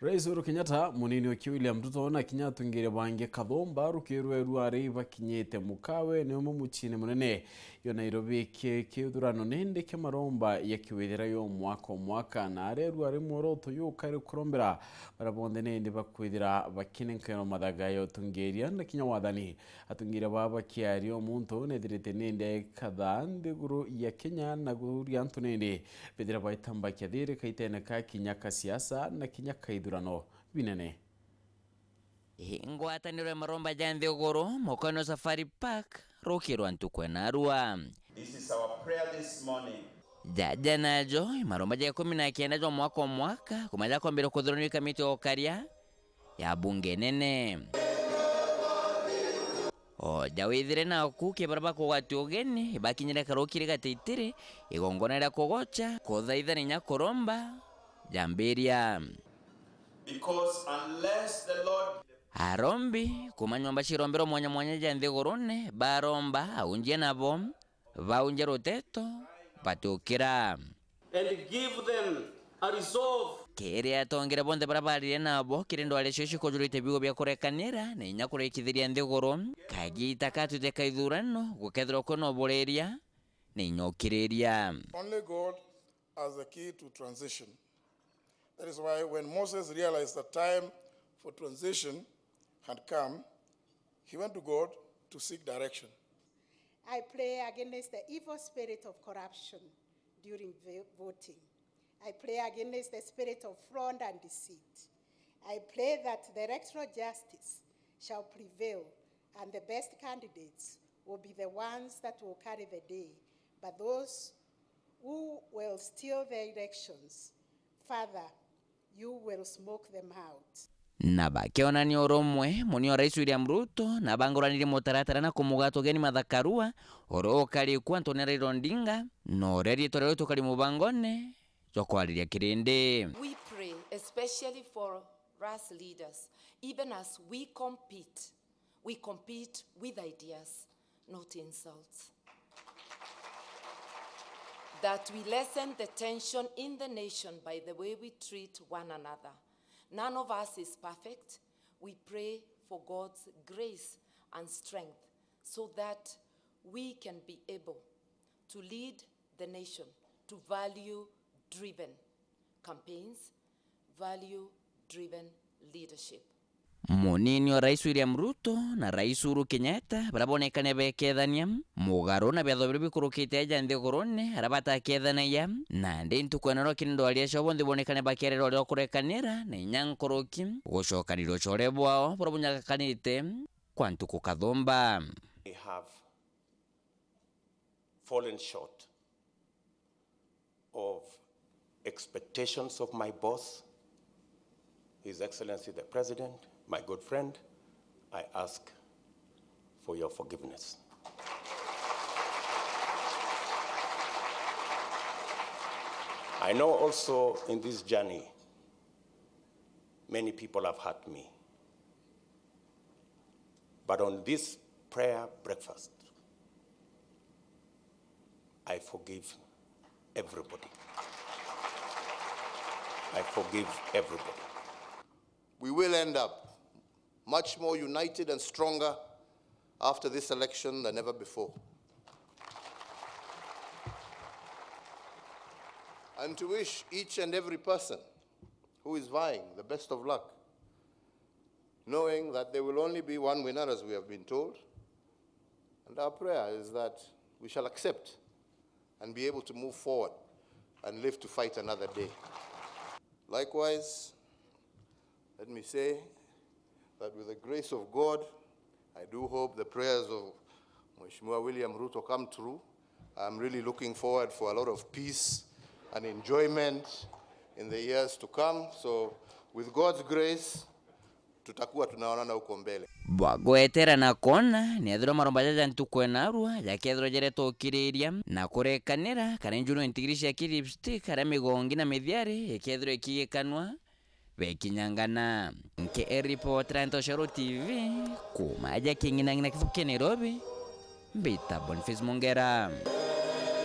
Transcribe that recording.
Rais Uhuru Kenyatta munini wa William RUTO na kinya ATONGERIA bange kathomba rukirwe rwari bakinyete mukawe ni umuchine munene yo Nairobi kithurano nende ke maromba ya kiwithira yo mwaka na are rwari muoroto yo kare Kurombera barabonde nende bakwithira bakinenkero mathaga yo ATONGERIA na kinya wathani ATONGERIA baba kiari omuntu nethirite nende katha Nthiguru ya Kenya na guri antu nende bethira baitamba kyathire kaitene ka kinya ka siasa na kinya kaithurano binene ngwataniro ya maromba ja Nthiguru mukano Safari Park rukirwa ntukwe NARUA. This is our prayer this morning. Jaja najo maromba ja 19 jo mwaka kumaja kwambira kuthurani kamiti ya UHURU ya bunge nene jawithire na kuke baraba kugwati ugeni bakinyira karokire gateitire igongona ria kugocha kuthaitha ninya kuromba jambiria Because unless the Lord arombi kumanyomba chirombero mwanya ja Nthigurune baromba aunje nabo baunje roteto batukira and give them a resolve kiri atongera bonde barabarire nabo kirindo aleshoshi kujurite bigo bya kurekanira na inya kurekithiria Nthiguru kagita katute kaithurano gukethira kono boreria na inyokiriria. Only God as the key to transition. That is why when Moses realized the time for transition had come, he went to God to seek direction. I pray against the evil spirit of corruption during voting. I pray against the spirit of fraud and deceit. I pray that the electoral justice shall prevail and the best candidates will be the ones that will carry the day. But those who will steal the elections, Father, you will smoke them out. Na bakionani oromwe munio Rais William RUTO na bangoranire mutaratara na kumugato geni mathakarua oro kali kwantonera irondinga no reri torero tokali mubangone jokwaliria kirinde. We pray especially for us leaders, even as we compete with ideas, not insults. That we lessen the tension in the nation by the way we treat one another. None of us is perfect. We pray for God's grace and strength so that we can be able to lead the nation to value-driven campaigns, value-driven leadership. Munini wa Rais William RUTO na Rais Uhuru Kenyatta barabonekane bekethania mugaro na byatho biri bikurukite ja Nthigurune arabata kethania na ndintu kwenero kinindo alia shobo ndibonekane bakerero rio kurekanira na inyankuruki gucokaniro chore bwao burabunya kanite kwantu kukathomba. we have fallen short of expectations of my boss, His Excellency the President, my good friend, I ask for your forgiveness. I know also in this journey, many people have hurt me. But on this prayer breakfast, I forgive everybody. I forgive everybody. We will end up much more united and stronger after this election than ever before. And to wish each and every person who is vying the best of luck, knowing that there will only be one winner, as we have been told. And our prayer is that we shall accept and be able to move forward and live to fight another day. Likewise, let me say that with the grace of God, I do hope the prayers of Mheshimiwa William RUTO come true. I'm really looking forward for a lot of peace and enjoyment in the years to come. So with God's grace, tutakuwa tunaonana huko mbele. Bwagwetera na kona ni athiro maromba ja ntukwe NARUA yakethiro jere tokiriria na kurekanira kana njuno integrisha lipstick ara migongi na mithiari ekethiro ikiyekanwa bekinyangana nke report Ranto TV kumaja kingina ngina kifuke Nairobi mbita Boniface Mongera.